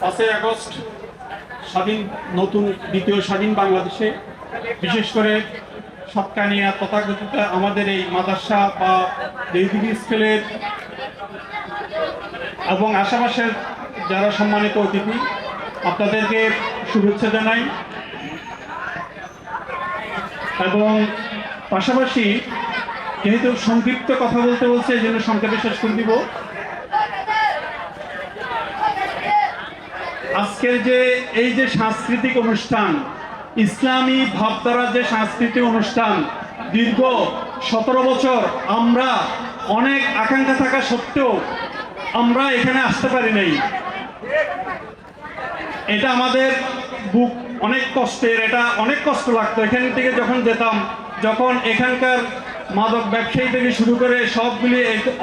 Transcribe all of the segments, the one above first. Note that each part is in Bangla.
5ই আগস্ট স্বাধীন নতুন দ্বিতীয় স্বাধীন বাংলাদেশে বিশেষ করে সাতকানিয়া তথাকথিত আমাদের এই মাদ্রাসা বা দেহদিঘি স্কুলের এবং আশেপাশের যারা সম্মানিত অতিথি আপনাদেরকে শুভেচ্ছা জানাই এবং পাশাপাশি যেহেতু সংক্ষিপ্ত কথা বলতে বলছে এই জন্য সংক্ষেপে শেষ করে দিব। আজকের যে এই যে সাংস্কৃতিক অনুষ্ঠান, ইসলামী ভাবধারার যে সাংস্কৃতিক অনুষ্ঠান, দীর্ঘ 17 বছর আমরা অনেক আকাঙ্ক্ষা থাকা সত্ত্বেও আমরা এখানে আসতে পারি নাই। এটা আমাদের বুক অনেক কষ্টের, এটা অনেক কষ্ট লাগতো এখান থেকে যখন যেতাম, যখন এখানকার মাদক ব্যবসায়ী থেকে শুরু করে সবগুলি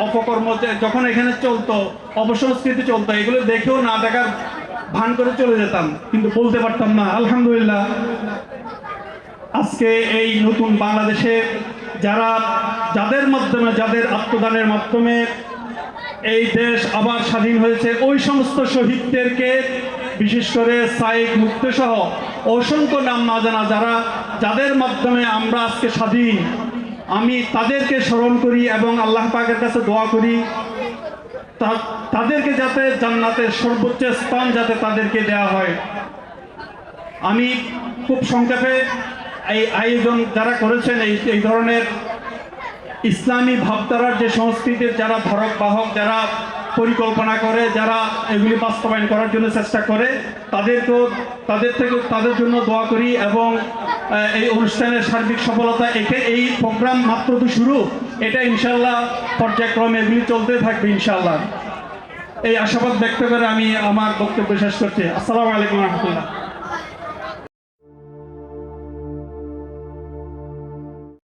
অপকর্ম যখন এখানে চলতো, অপসংস্কৃতি চলতো, এগুলো দেখেও না দেখার ভান করে চলে যেতাম, কিন্তু বলতে পারতাম না। আলহামদুলিল্লাহ আজকে এই নতুন বাংলাদেশে যাদের মাধ্যমে, যাদের আত্মদানের মাধ্যমে এই দেশ আবার স্বাধীন হয়েছে, ওই সমস্ত শহীদদেরকে বিশেষ করে সাইক মুক্ত সহ অসংখ্য নাম না জানা যাদের মাধ্যমে আমরা আজকে স্বাধীন, আমি তাদেরকে স্মরণ করি এবং আল্লাহ পাকের কাছে দোয়া করি তাদেরকে যাতে জান্নাতের সর্বোচ্চ স্থান যাতে তাদেরকে দেওয়া হয়। আমি খুব সংক্ষেপে এই আয়োজন যারা করেছেন এই ধরনের ইসলামী ভাবধারার যে সংস্কৃতির যারা ধারক বাহক, যারা পরিকল্পনা করে, যারা এগুলি বাস্তবায়ন করার জন্য চেষ্টা করে, তাদের জন্য দোয়া করি এবং এই অনুষ্ঠানের সার্বিক সফলতা, এই প্রোগ্রাম মাত্র তো শুরু, এটা ইনশাল্লাহ পর্যায়ক্রমে এগুলি চলতে থাকবে ইনশাল্লাহ। এই আশাবাদ ব্যক্ত করে আমি আমার বক্তব্য শেষ করছি। আসসালামু আলাইকুম ওয়া রাহমাতুল্লাহ।